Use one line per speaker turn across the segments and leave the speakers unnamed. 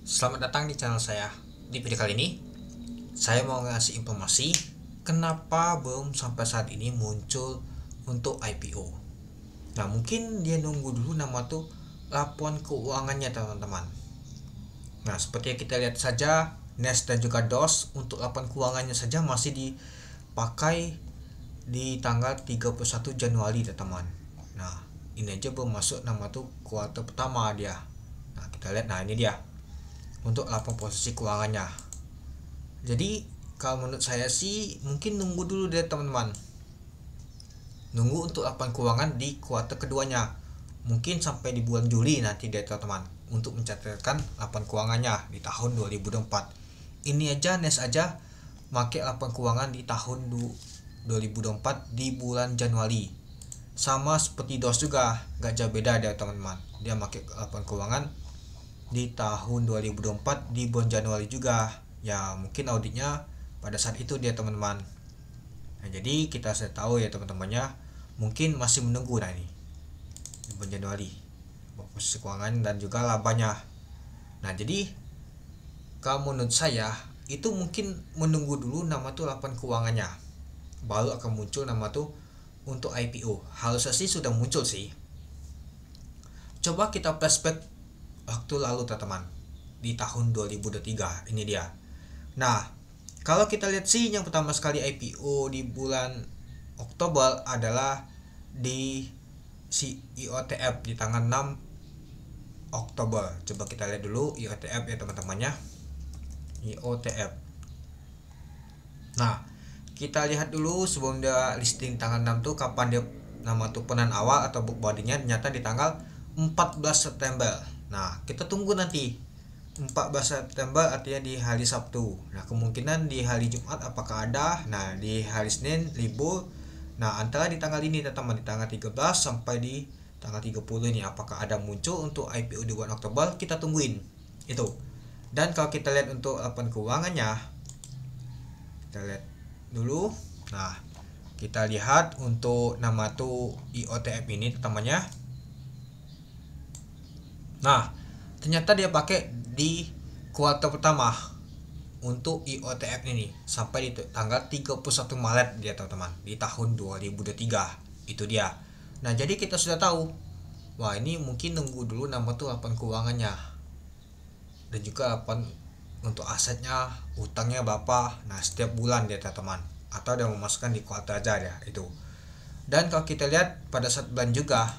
Selamat datang di channel saya. Di video kali ini, saya mau ngasih informasi kenapa belum sampai saat ini muncul untuk IPO. Nah, mungkin dia nunggu dulu nama tuh laporan keuangannya, teman-teman. Nah, seperti yang kita lihat saja, NES dan juga DOS untuk laporan keuangannya saja masih dipakai di tanggal 31 Januari, teman-teman. Nah, ini aja belum masuk nama tuh kuartal pertama dia. Nah, kita lihat, nah ini dia untuk laporan posisi keuangannya. Jadi kalau menurut saya sih mungkin nunggu dulu deh, teman-teman. Nunggu untuk laporan keuangan di kuartal keduanya. Mungkin sampai di bulan Juli nanti deh, teman-teman, untuk mencatatkan laporan keuangannya di tahun 2024. Ini aja NES aja pakai laporan keuangan di tahun 2024 di bulan Januari. Sama seperti DOS juga, gak jauh beda deh, teman-teman. Dia pakai laporan keuangan di tahun 2024 di bulan Januari juga. Ya, mungkin auditnya pada saat itu dia, teman-teman. Nah, jadi kita sudah tahu ya, teman-temannya, mungkin masih menunggu nah ini di bulan Januari posisi keuangan dan juga labanya. Nah, jadi kalau menurut saya itu mungkin menunggu dulu nama tuh laporan keuangannya, baru akan muncul nama tuh untuk IPO. Harusnya sih sudah muncul sih. Coba kita flashback waktu lalu, teman-teman, di tahun 2023 ini dia. Nah, kalau kita lihat sih yang pertama sekali IPO di bulan Oktober adalah di si IOTF di tanggal 6 Oktober. Coba kita lihat dulu IOTF ya, teman-temannya. IOTF. Nah, kita lihat dulu sebelum dia listing tanggal 6 tuh kapan dia nama tuh penan awal atau book body-nya ternyata di tanggal 14 September. Nah, kita tunggu nanti 14 September artinya di hari Sabtu. Nah, kemungkinan di hari Jumat apakah ada. Nah, di hari Senin libur. Nah, antara di tanggal ini, teman-teman, di tanggal 13 sampai di tanggal 30 ini apakah ada muncul untuk IPO di bulan Oktober, kita tungguin itu. Dan kalau kita lihat untuk laporan keuangannya, kita lihat dulu. Nah, kita lihat untuk nama tuh IOTF ini, temannya. Nah, ternyata dia pakai di kuartal pertama untuk IOTF ini sampai di tanggal 31 Maret dia, teman-teman, di tahun 2023. Itu dia. Nah, jadi kita sudah tahu, wah ini mungkin nunggu dulu nama tuh laporan keuangannya dan juga laporan untuk asetnya, utangnya berapa. Nah, setiap bulan dia, teman-teman, atau dia memasukkan di kuartal aja ya itu. Dan kalau kita lihat pada saat bulan juga,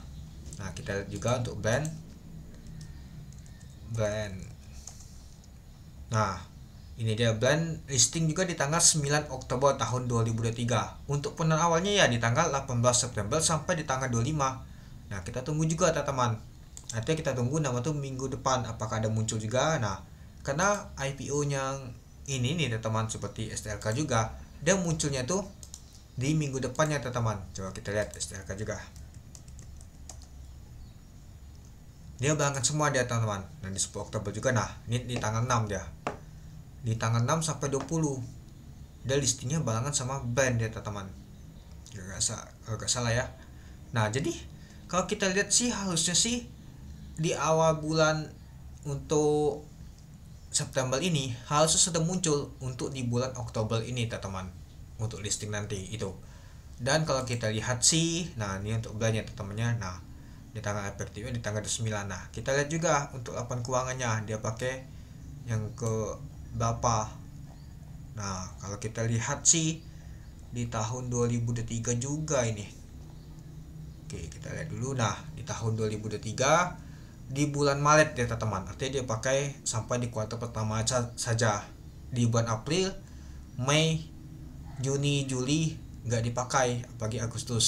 nah kita lihat juga untuk brand. Nah, ini dia brand listing juga di tanggal 9 Oktober tahun 2023. Untuk penan awalnya ya di tanggal 18 September sampai di tanggal 25. Nah, kita tunggu juga, teman-teman. Nanti kita tunggu nama tuh minggu depan apakah ada muncul juga. Nah, karena IPO yang ini nih, teman-teman, seperti STLK juga, dia munculnya tuh di minggu depannya, teman-teman. Coba kita lihat STLK juga. Dia berangkat semua dia, teman-teman. Nah, di 10 Oktober juga. Nah, ini di tanggal 6 dia. Di tanggal 6 sampai 20 dia listingnya barengan sama brand dia, teman-teman. Gak salah ya. Nah, jadi kalau kita lihat sih harusnya sih di awal bulan untuk September ini harusnya sudah muncul untuk di bulan Oktober ini, teman-teman, untuk listing nanti itu. Dan kalau kita lihat sih, nah ini untuk brandnya, teman-temannya. Nah, di tanggal efektifnya di tanggal 9. Nah, kita lihat juga untuk laporan keuangannya dia pakai yang ke berapa. Nah, kalau kita lihat sih di tahun 2023 juga ini. Oke, kita lihat dulu. Nah, di tahun 2023 di bulan Maret ya, teman-teman. Artinya dia pakai sampai di kuartal pertama saja. Di bulan April, Mei, Juni, Juli nggak dipakai, apalagi Agustus.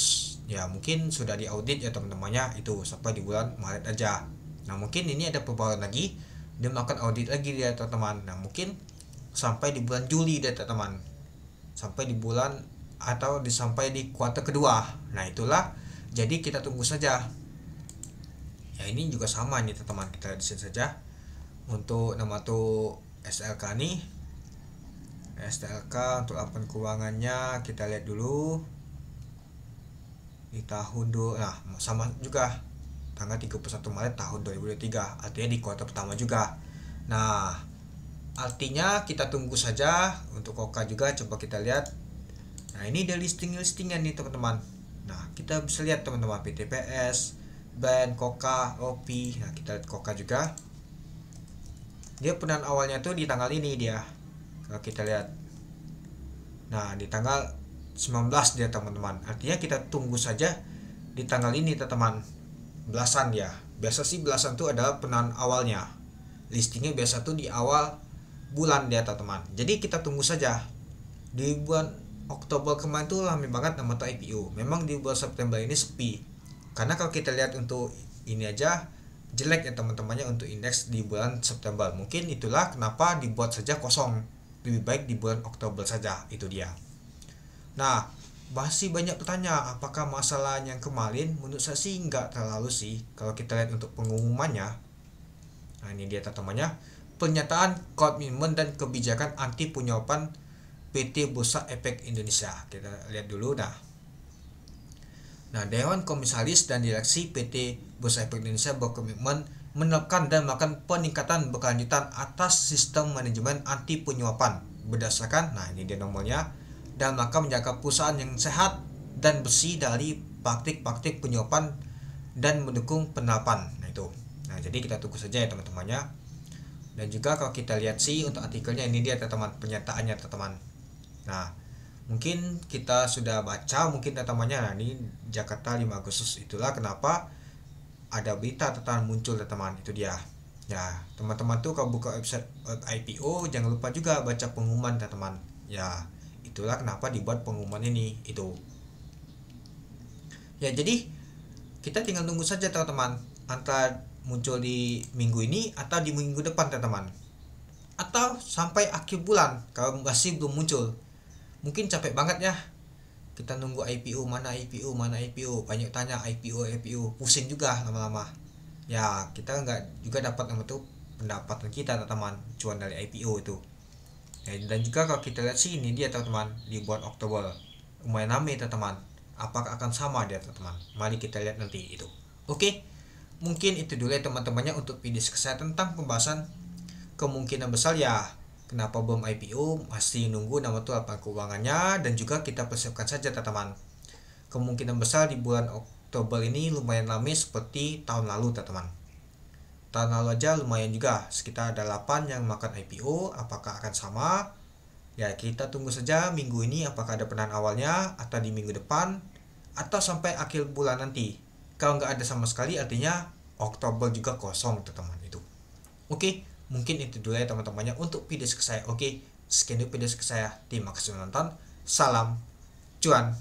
Ya, mungkin sudah diaudit ya, teman-temannya, itu sampai di bulan Maret aja. Nah, mungkin ini ada perubahan lagi, dia melakukan audit lagi dia, teman-teman. Nah, mungkin sampai di bulan Juli deh, teman-teman, sampai di bulan atau sampai di kuartal kedua. Nah, itulah, jadi kita tunggu saja ya. Ini juga sama nih, teman-teman, kita lihat di sini saja untuk nama tuh SLK nih. STLK untuk laporan keuangannya kita lihat dulu di tahun nah sama juga tanggal 31 Maret tahun 2023, artinya di kuartal pertama juga. Nah, artinya kita tunggu saja. Untuk Koka juga coba kita lihat. Nah, ini ada listingnya nih teman-teman. Nah, kita bisa lihat teman-teman, PTPS, Band, Koka, OP. Nah, kita lihat Koka juga. Dia penahan awalnya tuh di tanggal ini dia. Kalau kita lihat. Nah, di tanggal 19 dia teman-teman. Artinya kita tunggu saja di tanggal ini teman-teman. Belasan ya. Biasa sih belasan tuh adalah penahan awalnya. Listingnya biasa tuh di awal bulan dia teman-teman. Jadi kita tunggu saja. Di bulan Oktober kemarin tuh rame banget nama tuh IPO. Memang di bulan September ini sepi. Karena kalau kita lihat untuk ini aja jelek ya teman-temannya untuk indeks di bulan September. Mungkin itulah kenapa dibuat saja kosong. Lebih baik di bulan Oktober saja, itu dia. Nah, masih banyak bertanya apakah masalah yang kemarin, menurut saya sih nggak terlalu sih. Kalau kita lihat untuk pengumumannya, nah ini dia teman-temannya, pernyataan komitmen dan kebijakan anti penyuapan PT Bursa Efek Indonesia. Kita lihat dulu Nah, Dewan Komisaris dan Direksi PT Bursa Efek Indonesia berkomitmen menekan dan melakukan peningkatan berkelanjutan atas sistem manajemen anti penyuapan berdasarkan, nah ini dia nomornya, dan maka menjaga perusahaan yang sehat dan bersih dari praktik-praktik penyuapan dan mendukung penerapan. Nah itu. Nah, jadi kita tunggu saja ya teman-temannya. Dan juga kalau kita lihat sih untuk artikelnya, ini dia teman-teman, pernyataannya teman-teman. Nah, mungkin kita sudah baca mungkin teman-temannya. Nah, ini Jakarta 5 Agustus, itulah kenapa ada berita teman muncul teman-teman, itu dia. Ya, teman-teman tuh kalau buka website IPO jangan lupa juga baca pengumuman teman-teman. Ya, itulah kenapa dibuat pengumuman ini itu. Ya, jadi kita tinggal tunggu saja teman-teman, antara muncul di minggu ini atau di minggu depan teman-teman. Atau sampai akhir bulan kalau masih belum muncul. Mungkin capek banget ya kita nunggu IPO, mana IPO, banyak tanya IPO, pusing juga lama-lama ya. Kita nggak juga dapat nama tuh pendapatan kita teman-teman, cuan dari IPO itu ya. Dan juga kalau kita lihat sih ini dia teman-teman, di bulan Oktober lumayan rame teman-teman. Apakah akan sama dia teman-teman? Mari kita lihat nanti itu. Oke, mungkin itu dulu ya teman-temannya untuk video saya tentang pembahasan kemungkinan besar ya kenapa belum IPO, masih nunggu nama tuh laporan keuangannya, dan juga kita persiapkan saja teman-teman. Kemungkinan besar di bulan Oktober ini lumayan ramai seperti tahun lalu teman-teman. Tahun lalu aja lumayan juga, sekitar ada 8 yang makan IPO. Apakah akan sama? Ya, kita tunggu saja minggu ini apakah ada penahan awalnya, atau di minggu depan, atau sampai akhir bulan nanti. Kalau nggak ada sama sekali artinya Oktober juga kosong teman-teman itu. Oke. Mungkin itu dulu ya teman-temannya untuk video saya. Oke, sekian dulu video saya. Terima kasih menonton. Salam cuan.